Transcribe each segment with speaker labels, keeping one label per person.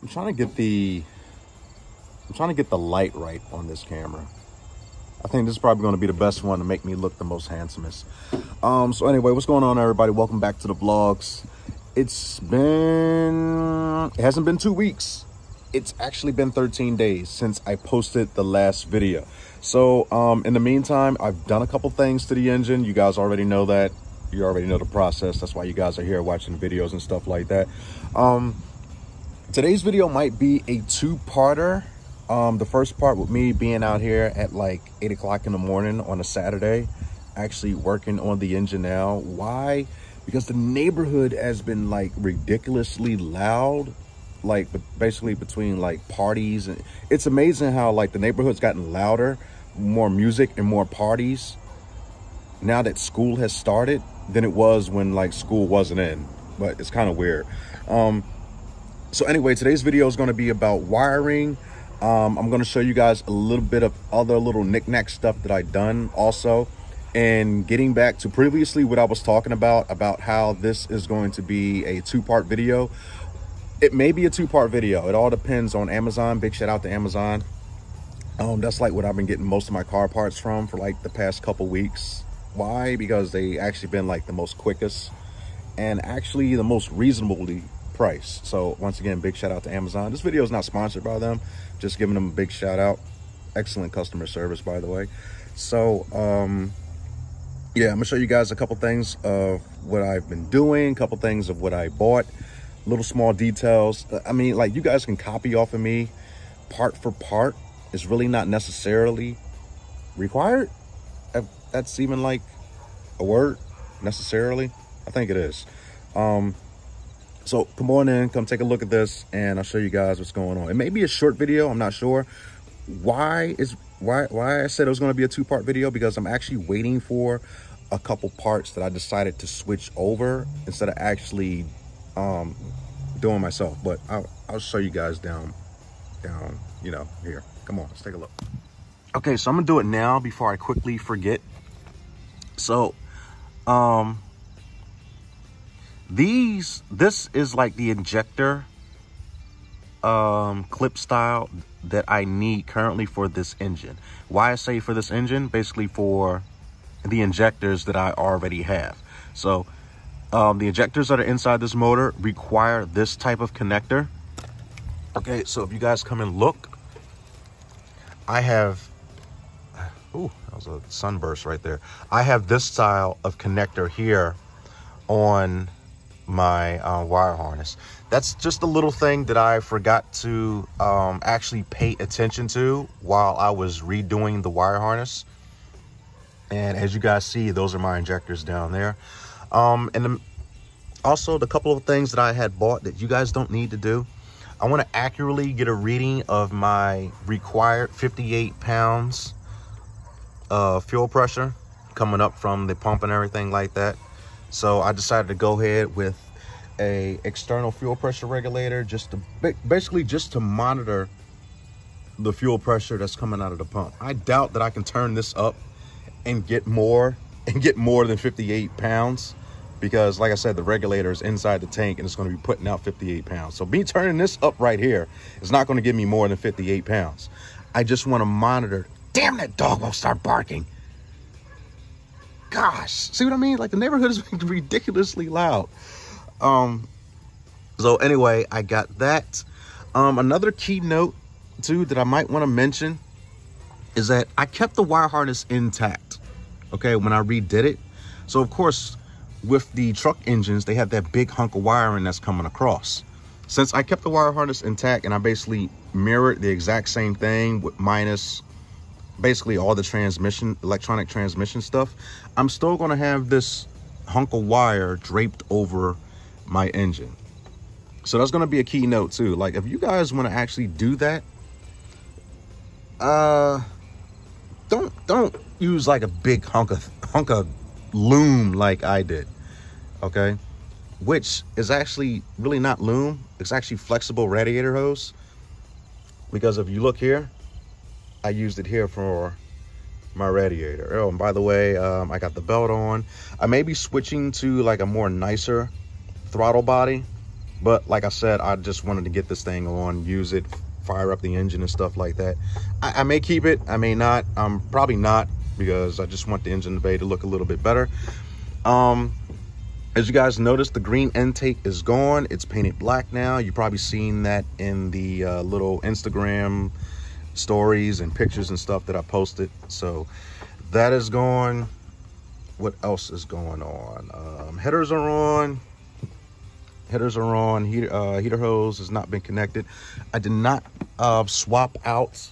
Speaker 1: I'm trying to get the light right on this camera. I think this is probably going to be the best one to make me look the most handsomest. So anyway, what's going on, everybody? Welcome back to the vlogs. It hasn't been 2 weeks. It's actually been 13 days since I posted the last video. So in the meantime, I've done a couple things to the engine. You guys already know that. You already know the process. That's why you guys are here watching videos and stuff like that. Today's video might be a two-parter. The first part with me being out here at like 8 o'clock in the morning on a Saturday, actually working on the engine now. Why? Because the neighborhood has been like ridiculously loud, like basically between like parties. And it's amazing how like the neighborhood's gotten louder, more music and more parties now that school has started than it was when like school wasn't in. But it's kind of weird. So anyway, today's video is going to be about wiring. I'm going to show you guys a little bit of other little knick-knack stuff that I've done also. And getting back to previously what I was talking about how this is going to be a two-part video. It may be a two-part video. It all depends on Amazon. Big shout out to Amazon. That's like what I've been getting most of my car parts from for like the past couple weeks. Why? Because they actually been like the most quickest and actually the most reasonably priced. So once again, big shout out to Amazon. This video is not sponsored by them, just giving them a big shout out. Excellent customer service, by the way. So yeah, I'm gonna show you guys a couple things of what I've been doing, a couple things of what I bought, little small details. I mean, like, you guys can copy off of me part for part. It's really not necessarily required. If that's even like a word, necessarily. I think it is. So come on in, come take a look at this, and I'll show you guys what's going on. It may be a short video, I'm not sure. Why I said it was going to be a two-part video, because I'm actually waiting for a couple parts that I decided to switch over instead of actually doing myself. But I'll show you guys down, you know, here. Come on, let's take a look. Okay, so I'm gonna do it now before I quickly forget. So this is like the injector clip style that I need currently for this engine. Why I say for this engine? Basically for the injectors that I already have. So the injectors that are inside this motor require this type of connector. Okay, so if you guys come and look, I have, ooh, that was a sunburst right there. I have this style of connector here on my wire harness. That's just a little thing that I forgot to actually pay attention to while I was redoing the wire harness. And as you guys see, those are my injectors down there. And also the couple of things that I had bought that you guys don't need to do. I want to accurately get a reading of my required 58 pounds fuel pressure coming up from the pump and everything like that. So I decided to go ahead with a external fuel pressure regulator, just to basically just to monitor the fuel pressure that's coming out of the pump. I doubt that I can turn this up and get more than 58 pounds, because like I said, the regulator is inside the tank and it's going to be putting out 58 pounds. So me turning this up right here is not going to give me more than 58 pounds. I just want to monitor. Damn, that dog won't start barking. Gosh, see what I mean? Like, the neighborhood is ridiculously loud. So anyway, I got that. Another key note too that I might want to mention is that I kept the wire harness intact, okay, when I redid it. So of course, with the truck engines, they have that big hunk of wiring that's coming across. Since I kept the wire harness intact and I basically mirrored the exact same thing with minus basically all the transmission, electronic transmission stuff, I'm still going to have this hunk of wire draped over my engine. So that's going to be a key note too. Like, if you guys want to actually do that, don't use like a big hunk of loom like I did, okay? Which is actually really not loom. It's actually flexible radiator hose, because if you look here, I used it here for my radiator. Oh, and by the way, I got the belt on. I may be switching to like a more nicer throttle body But like I said, I just wanted to get this thing on, use it, fire up the engine and stuff like that. I may keep it, I may not. Probably not, because I just want the engine bay to look a little bit better. As you guys noticed, the green intake is gone. It's painted black now. You've probably seen that in the little Instagram stories and pictures and stuff that I posted. So that is gone. What else is going on? Headers are on. Headers are on. Heater hose has not been connected. I did not swap out.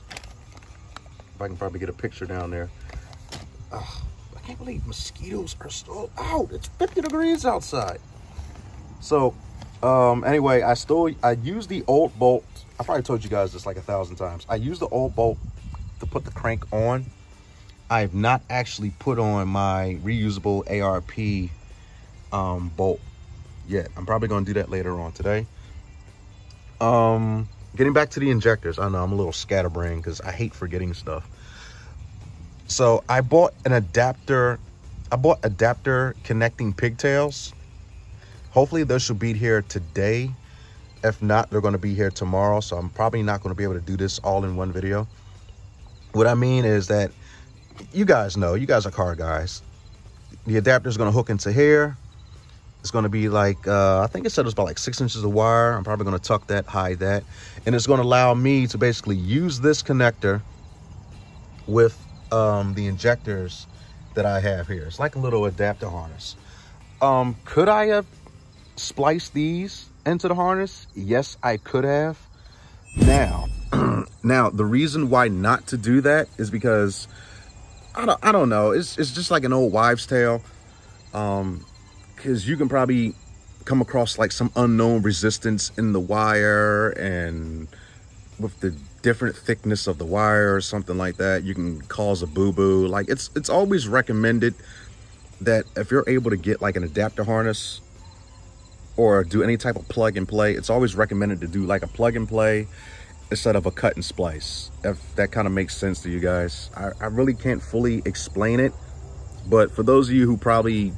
Speaker 1: If I can probably get a picture down there. I can't believe mosquitoes are still out. It's 50 degrees outside. So anyway, I use the old bolt. I probably told you guys this like 1,000 times. I use the old bolt to put the crank on. I have not actually put on my reusable ARP bolt yet. I'm probably going to do that later on today. Getting back to the injectors. I know I'm a little scatterbrained because I hate forgetting stuff. So I bought an adapter. I bought adapter connecting pigtails. Hopefully those should be here today. If not, they're going to be here tomorrow. So I'm probably not going to be able to do this all in one video. What I mean is that you guys know, you guys are car guys. The adapter is going to hook into here. It's going to be like, I think it said it was about like 6 inches of wire. I'm probably going to tuck that, hide that. And it's going to allow me to basically use this connector with the injectors that I have here. It's like a little adapter harness. Could I have spliced these into the harness? Yes, I could have. Now, the reason why not to do that is because I don't know. It's just like an old wives' tale. Because you can probably come across like some unknown resistance in the wire, and with the different thickness of the wire or something like that, you can cause a boo-boo. Like it's always recommended that if you're able to get like an adapter harness or do any type of plug and play, it's always recommended to do like a plug and play instead of a cut and splice, if that kind of makes sense to you guys. I really can't fully explain it, but for those of you who probably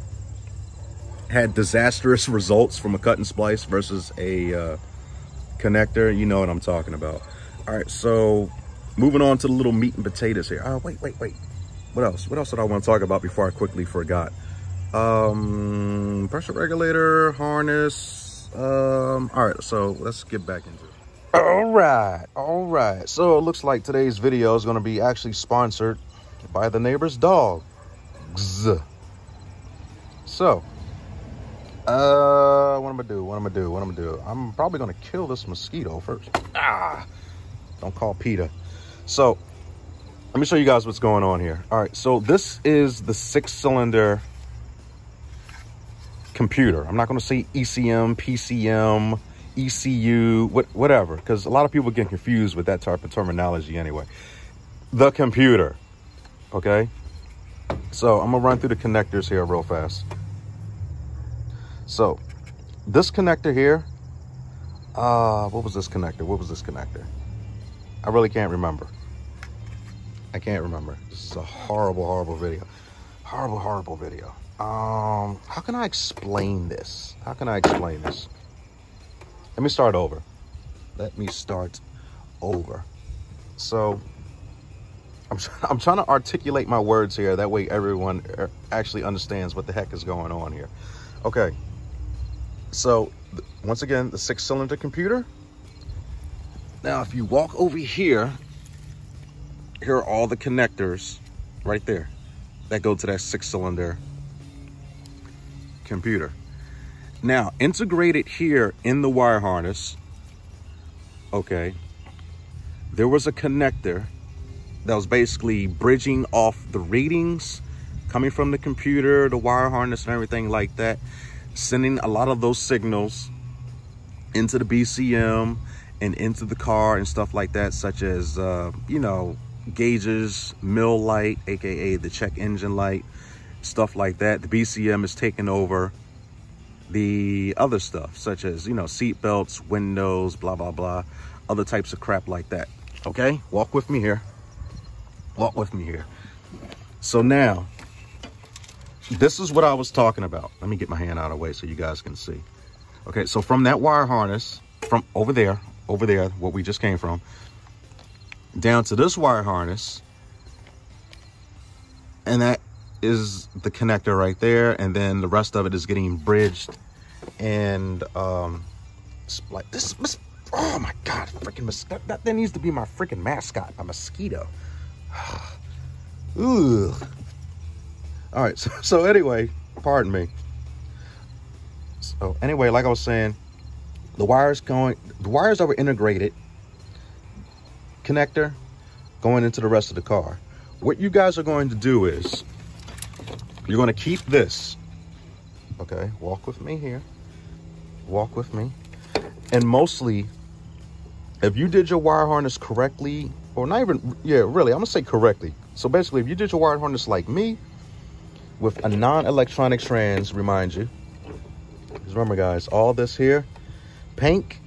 Speaker 1: had disastrous results from a cut and splice versus a connector, you know what I'm talking about. All right, so moving on to the little meat and potatoes here. Oh, wait. What else? What else did I want to talk about before I quickly forgot? Pressure regulator, harness. All right, so let's get back into it. All right. So it looks like today's video is going to be actually sponsored by the neighbor's dog. So, what I'm gonna do? I'm probably gonna kill this mosquito first. Don't call PETA. So let me show you guys what's going on here. All right, so this is the 6-cylinder computer. I'm not gonna say ECM, PCM, ECU, whatever, because a lot of people get confused with that type of terminology anyway. The computer, okay? So I'm gonna run through the connectors here real fast. So this connector here, what was this connector? I really can't remember. This is a horrible video. Horrible video. How can I explain this? Let me start over. So I'm trying to articulate my words here. That way everyone actually understands what the heck is going on here. Okay. So once again, the 6-cylinder computer. Now, if you walk over here, here are all the connectors right there that go to that 6-cylinder computer. Now, integrated here in the wire harness, okay, there was a connector that was basically bridging off the readings coming from the computer, the wire harness and everything like that, sending a lot of those signals into the BCM and into the car and stuff like that, such as, you know, gauges, mill light, aka the check engine light, stuff like that. The BCM is taking over the other stuff, such as, you know, seat belts, windows, blah, blah, blah, other types of crap like that. Okay, walk with me here. So now, this is what I was talking about. Let me get my hand out of the way so you guys can see. Okay, so from that wire harness, from over there, what we just came from, down to this wire harness, and that is the connector right there, and then the rest of it is getting bridged and like this. Oh my god, freaking that needs to be my freaking mascot, a mosquito. Ugh. All right, so anyway, pardon me. So anyway, like I was saying, the wires that were integrated connector going into the rest of the car. What you guys are going to do is you're going to keep this. Okay, walk with me here. Walk with me. And mostly, if you did your wire harness correctly, or not even, yeah, really, I'm gonna say correctly. So basically, if you did your wire harness like me, with a non-electronic trans, remind you, because remember guys, all this here, pink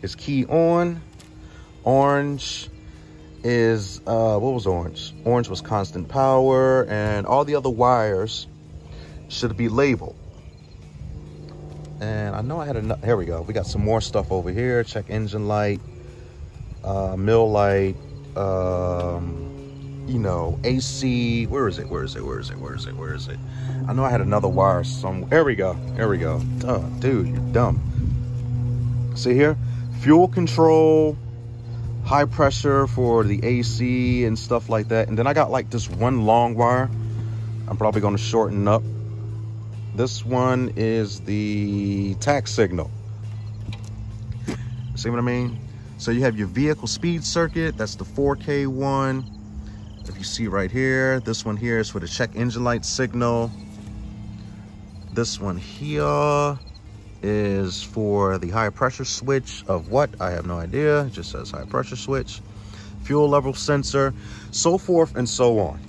Speaker 1: is key on, orange is, what was orange? Orange was constant power, and all the other wires should be labeled. And I know I had enough. Here we go. We got some more stuff over here. Check engine light, mill light, you know, AC. Where is it? I know I had another wire somewhere. There we go. Duh, dude, you're dumb. See here? Fuel control, high pressure for the AC and stuff like that. And then I got like this one long wire. I'm probably going to shorten up. This one is the tax signal. See what I mean? So you have your vehicle speed circuit. That's the 4K one. If you see right here, this one here is for the check engine light signal. This one here is for the high pressure switch of what? I have no idea. It just says high pressure switch. Fuel level sensor, so forth and so on.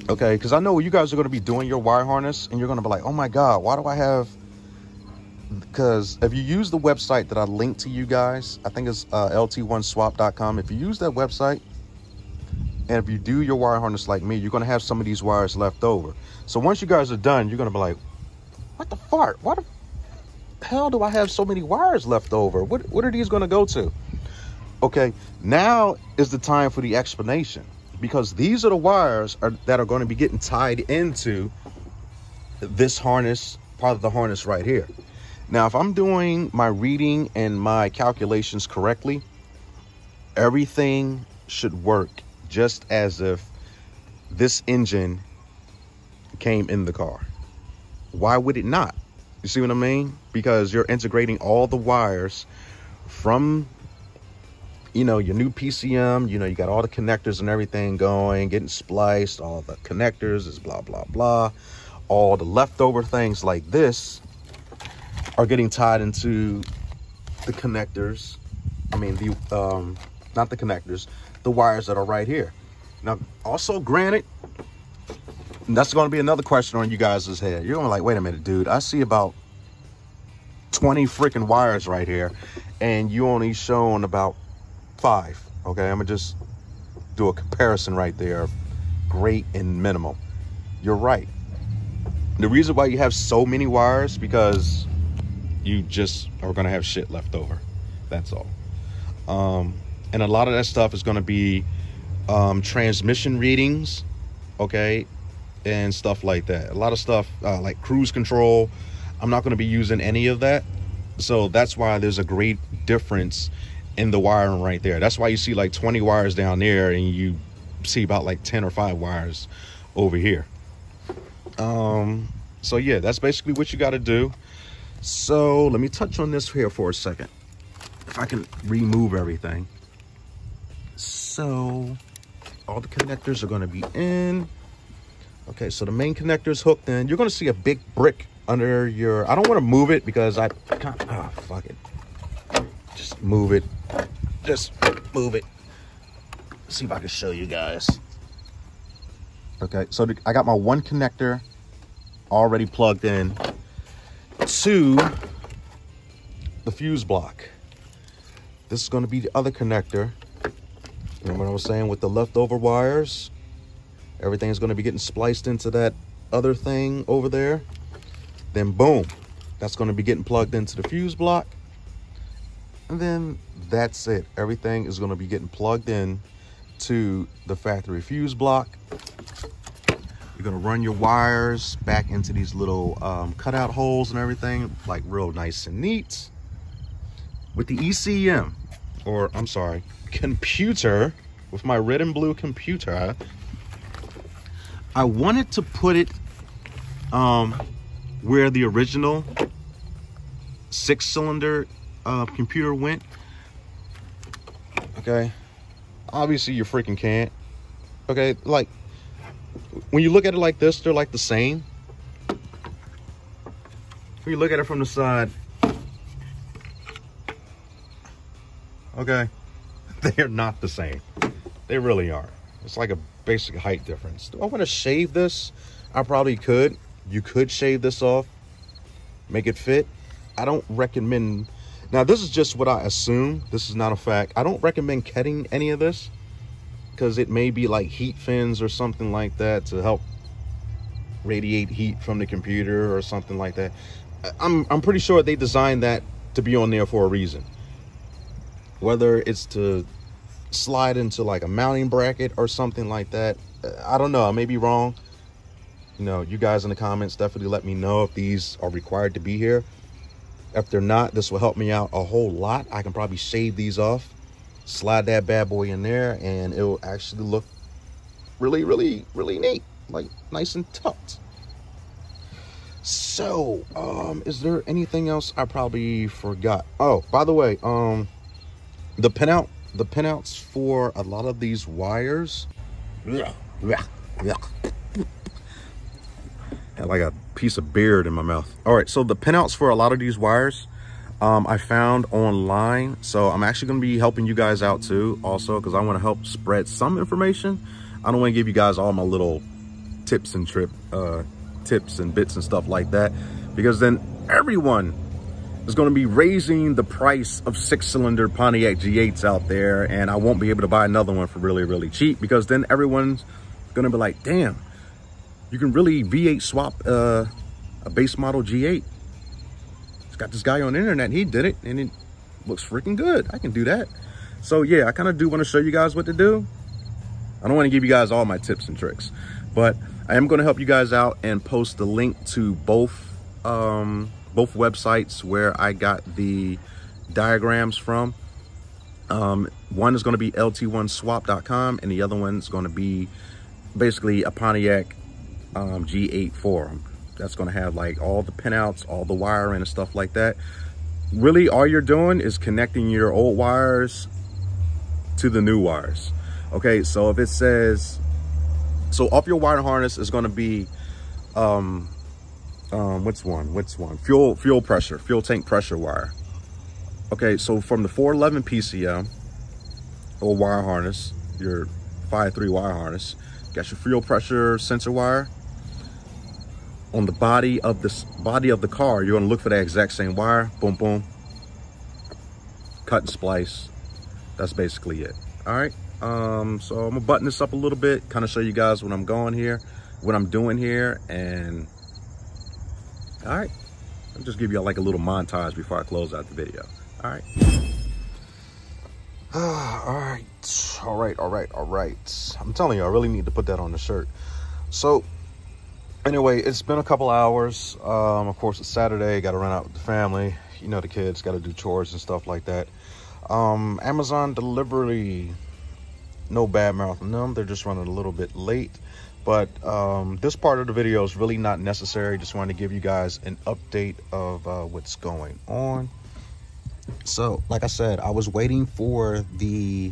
Speaker 1: Okay, because I know you guys are going to be doing your wire harness and you're going to be like, oh my God, why do I have... Because if you use the website that I linked to you guys, I think it's lt1swap.com. If you use that website and if you do your wire harness like me, you're going to have some of these wires left over. So once you guys are done, you're going to be like, what the fart? Why the hell do I have so many wires left over? What are these going to go to? Okay, now is the time for the explanation. Because these are the wires that are going to be getting tied into this harness, part of the harness right here. Now, if I'm doing my reading and my calculations correctly, everything should work just as if this engine came in the car. Why would it not? You see what I mean? Because you're integrating all the wires from, you know, your new PCM, you know, you got all the connectors and everything going, getting spliced, all the connectors is blah, blah, blah. All the leftover things like this are getting tied into the connectors. I mean, the, not the connectors, the wires that are right here. Now, also granted, that's going to be another question on you guys' head. You're going to be like, wait a minute, dude, I see about 20 freaking wires right here, and you only shown about 5. Okay, I'm gonna just do a comparison right there of great and minimal. You're right. The reason why you have so many wires, because you just are gonna have shit left over. That's all. And a lot of that stuff is gonna be transmission readings, okay, and stuff like that. A lot of stuff like cruise control, I'm not gonna be using any of that. So that's why there's a great difference in the wiring right there. That's why you see like 20 wires down there and you see about like 10 or 5 wires over here. So yeah, that's basically what you got to do. So let me touch on this here for a second, if I can remove everything. So all the connectors are going to be in. Okay, so the main connector is hooked in. You're going to see a big brick under your, I don't want to move it because I can't, oh, fuck it. Just move it. Just move it. See if I can show you guys. Okay, so I got my one connector already plugged in to the fuse block. This is going to be the other connector. Remember what I was saying with the leftover wires? Everything is going to be getting spliced into that other thing over there. Then boom, That's going to be getting plugged into the fuse block. And then that's it. Everything is going to be getting plugged in to the factory fuse block. You're going to run your wires back into these little cutout holes and everything, like real nice and neat. With the ECM, or I'm sorry, computer, with my red and blue computer, I wanted to put it where the original 6-cylinder computer went. Okay, obviously you freaking can't. Okay, like when you look at it like this, they're like the same. When you look at it from the side, okay, they are not the same. They really are. It's like a basic height difference. Do I want to shave this? I probably could. You could shave this off, make it fit. I don't recommend. Now, this is just what I assume. This is not a fact. I don't recommend cutting any of this because it may be like heat fins or something like that to help radiate heat from the computer or something like that. I'm pretty sure they designed that to be on there for a reason. Whether it's to slide into like a mounting bracket or something like that, I don't know. I may be wrong. You know, you guys in the comments definitely let me know if these are required to be here. If they're not, this will help me out a whole lot. I can probably shave these off, slide that bad boy in there, and it will actually look really, really, really neat, like nice and tucked. So, is there anything else I probably forgot? Oh, by the way, the pinouts for a lot of these wires, had like a piece of beard in my mouth. All right, so the pinouts for a lot of these wires I found online. So I'm actually going to be helping you guys out too also, because I want to help spread some information. I don't want to give you guys all my little tips and bits and stuff like that, because then everyone is going to be raising the price of 6-cylinder Pontiac G8s out there, and I won't be able to buy another one for really, really cheap, because then everyone's going to be like, damn, you can really V8 swap a base model G8. It's got this guy on the internet, he did it, and it looks freaking good. I can do that. So yeah, I kind of do want to show you guys what to do. I don't want to give you guys all my tips and tricks, but I am going to help you guys out and post the link to both websites where I got the diagrams from. One is going to be lt1swap.com, and the other one's going to be basically a Pontiac G8 forum. That's going to have like all the pinouts, all the wiring and stuff like that. Really, all you're doing is connecting your old wires to the new wires. Okay, so if it says, so off your wire harness is going to be which one? Fuel pressure, fuel tank pressure wire. Okay, so from the 411 PCM or wire harness, your 5.3 wire harness, got your fuel pressure sensor wire. On the body of the car, you're gonna look for that exact same wire. Boom, boom. Cut and splice. That's basically it. All right. So I'm gonna button this up a little bit, kind of show you guys what I'm doing here, and all right. I'll just give you like a little montage before I close out the video. All right. All right. I'm telling you, I really need to put that on the shirt. So anyway, it's been a couple hours. Of course, it's Saturday. Got to run out with the family. You know, the kids got to do chores and stuff like that. Amazon delivery, no bad mouth on them. They're just running a little bit late. But this part of the video is really not necessary. Just wanted to give you guys an update of what's going on. So, like I said, I was waiting for the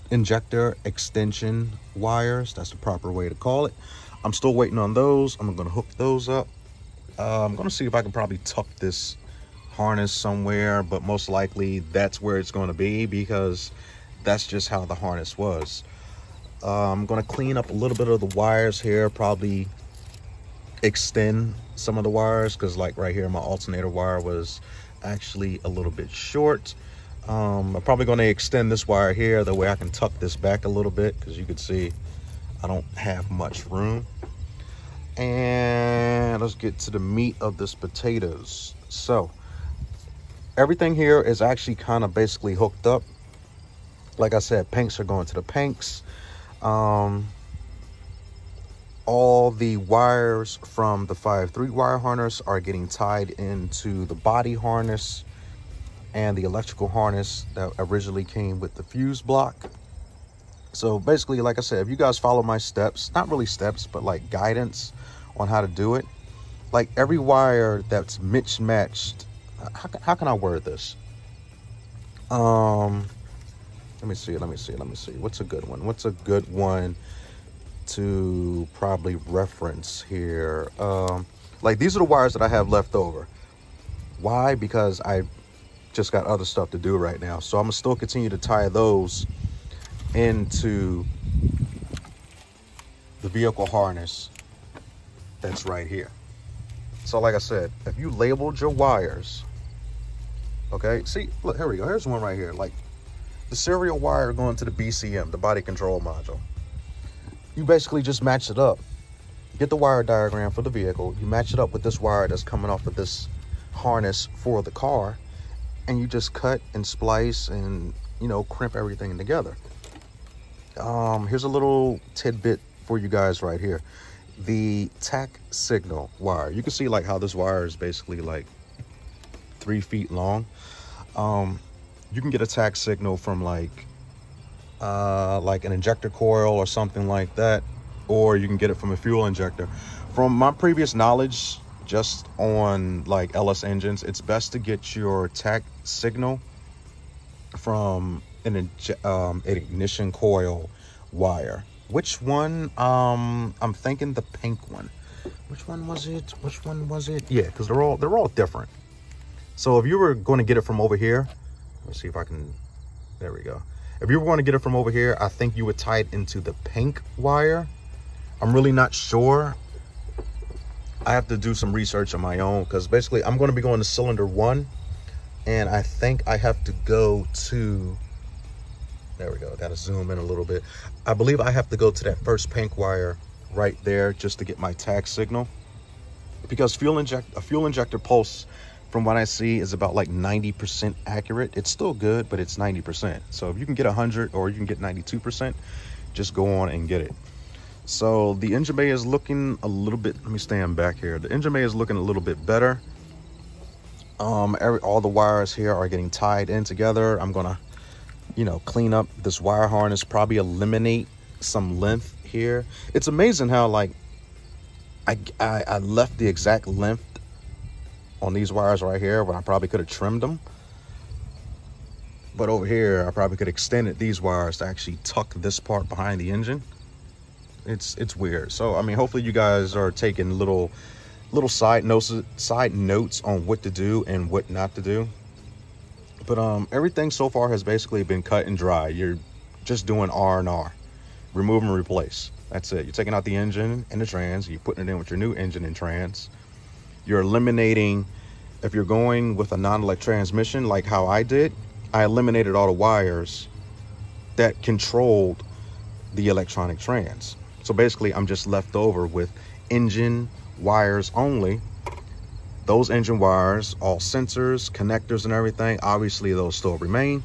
Speaker 1: injector extension wires. That's the proper way to call it. I'm still waiting on those. I'm going to hook those up. I'm going to see if I can probably tuck this harness somewhere, but most likely that's where it's going to be, because that's just how the harness was. I'm going to clean up a little bit of the wires here, probably extend some of the wires, because like right here, my alternator wire was actually a little bit short. I'm probably going to extend this wire here, that way I can tuck this back a little bit, because you can see I don't have much room. And let's get to the meat of this potatoes. So everything here is actually kind of basically hooked up. Like I said, pinks are going to the pinks. All the wires from the 5-3 wire harness are getting tied into the body harness and the electrical harness that originally came with the fuse block. So basically, like I said, if you guys follow my steps, not really steps, but like guidance on how to do it, like every wire that's mismatched, how can I word this? Let me see. What's a good one? What's a good one to probably reference here? Like these are the wires that I have left over. Why? Because I just got other stuff to do right now. So I'm gonna still continue to tie those into the vehicle harness that's right here. So like I said, if you labeled your wires, okay, see, look, here we go. Here's one right here. Like the serial wire going to the BCM, the body control module. You basically just match it up. Get the wire diagram for the vehicle. You match it up with this wire that's coming off of this harness for the car. And you just cut and splice and, you know, crimp everything together. Here's a little tidbit for you guys right here. The tack signal wire. You can see like how this wire is basically like 3 feet long. You can get a tack signal from like an injector coil or something like that, or you can get it from a fuel injector. From my previous knowledge, just on like LS engines, it's best to get your tack signal from an ignition coil wire. Which one? I'm thinking the pink one. Which one was it? Yeah, because they're all different. So if you were going to get it from over here, let's see if I can, there we go. If you were going to get it from over here, I think you would tie it into the pink wire. I'm really not sure. I have to do some research on my own, because basically I'm going to be going to cylinder 1, and I think I have to go to, there we go, got to zoom in a little bit. I believe I have to go to that first pink wire right there just to get my tag signal, because a fuel injector pulse, from what I see, is about like 90% accurate. It's still good, but it's 90%. So if you can get 100 or you can get 92%, just go on and get it. So the engine bay is looking a little bit, let me stand back here. The engine bay is looking a little bit better. All the wires here are getting tied in together. I'm gonna, you know, clean up this wire harness, probably eliminate some length here. It's amazing how like I left the exact length on these wires right here when I probably could have trimmed them. But over here, I probably could have extended these wires to actually tuck this part behind the engine. It's weird. So I mean, hopefully you guys are taking little side notes on what to do and what not to do. But everything so far has basically been cut and dry. You're just doing R&R, remove and replace. That's it. You're taking out the engine and the trans, you're putting it in with your new engine and trans. You're eliminating, if you're going with a non-elect transmission like how I did, I eliminated all the wires that controlled the electronic trans. So basically I'm just left over with engine wires only. Those engine wires, all sensors, connectors and everything, obviously those still remain.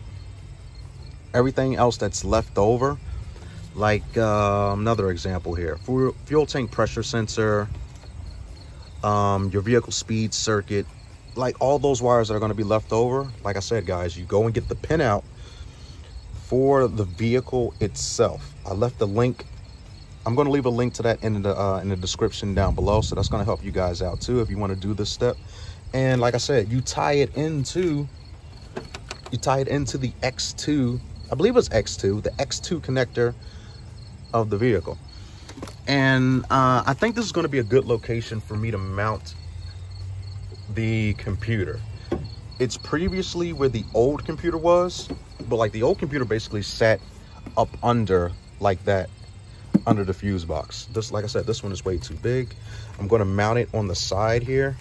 Speaker 1: Everything else that's left over, like another example here, fuel tank pressure sensor, your vehicle speed circuit, like all those wires that are going to be left over, like I said, guys, you go and get the pin out for the vehicle itself. I left the link. I'm going to leave a link to that in the description down below, so that's going to help you guys out too if you want to do this step. And like I said, you tie it into the X2, I believe it's X2, the X2 connector of the vehicle. And I think this is going to be a good location for me to mount the computer. It's previously where the old computer was, but like the old computer basically sat up under like that, under the fuse box. This, like I said, this one is way too big. I'm going to mount it on the side here.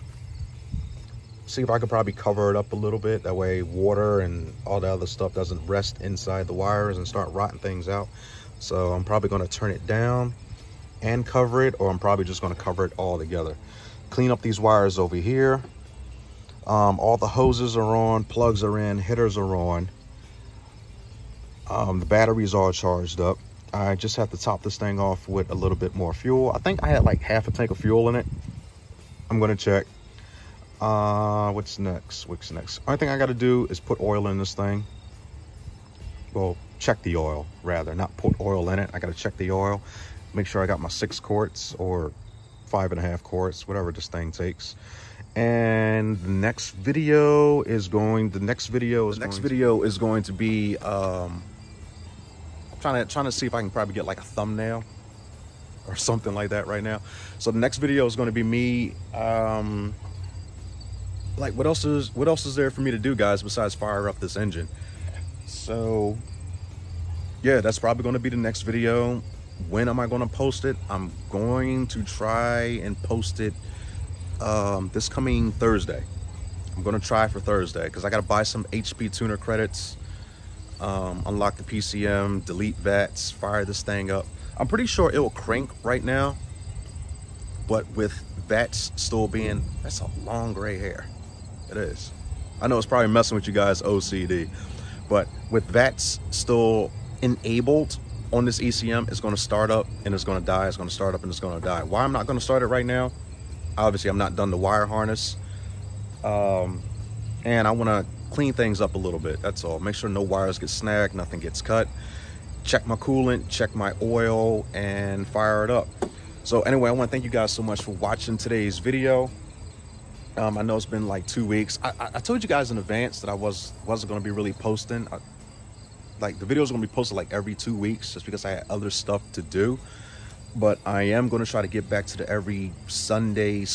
Speaker 1: See if I could probably cover it up a little bit. That way water and all the other stuff doesn't rest inside the wires and start rotting things out. So I'm probably going to turn it down and cover it, or I'm probably just going to cover it all together. Clean up these wires over here. All the hoses are on, plugs are in, headers are on. The batteries are charged up. I just have to top this thing off with a little bit more fuel. I think I had like half a tank of fuel in it. I'm going to check. What's next? Only thing I got to do is put oil in this thing. Well, check the oil rather, not put oil in it. I got to check the oil, make sure I got my 6 quarts or 5.5 quarts, whatever this thing takes. And the next video is going to be trying to see if I can probably get like a thumbnail or something like that right now. So the next video is going to be me like what else is there for me to do, guys, besides fire up this engine? So yeah, that's probably going to be the next video. When am I going to post it? I'm going to try and post it this coming Thursday. I'm going to try for Thursday because I got to buy some HP tuner credits, unlock the PCM, delete VATs, fire this thing up. I'm pretty sure it will crank right now, but with VATs still being, that's a long gray hair. It is. I know it's probably messing with you guys OCD, but with VATs still enabled on this ECM, it's going to start up and it's going to die. It's going to start up and it's going to die. Why I'm not going to start it right now? Obviously, I'm not done the wire harness. And I want to clean things up a little bit. That's all. Make sure no wires get snagged, nothing gets cut. Check my coolant, check my oil, and fire it up. So anyway, I want to thank you guys so much for watching today's video. I know it's been like 2 weeks. I told you guys in advance that I wasn't going to be really posting. Like the videos are going to be posted like every 2 weeks just because I had other stuff to do. But I am going to try to get back to the every Sunday/Monday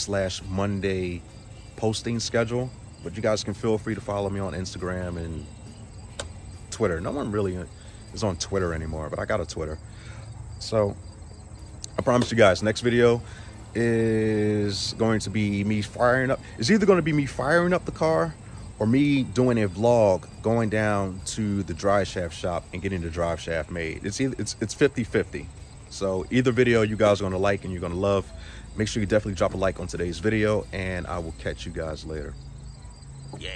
Speaker 1: posting schedule. But you guys can feel free to follow me on Instagram and Twitter. No one really is on Twitter anymore, but I got a Twitter. So I promise you guys, next video is going to be me firing up. It's either going to be me firing up the car or me doing a vlog going down to the drive shaft shop and getting the drive shaft made. It's 50-50. So either video you guys are going to like and you're going to love. Make sure you definitely drop a like on today's video, and I will catch you guys later. Yeah.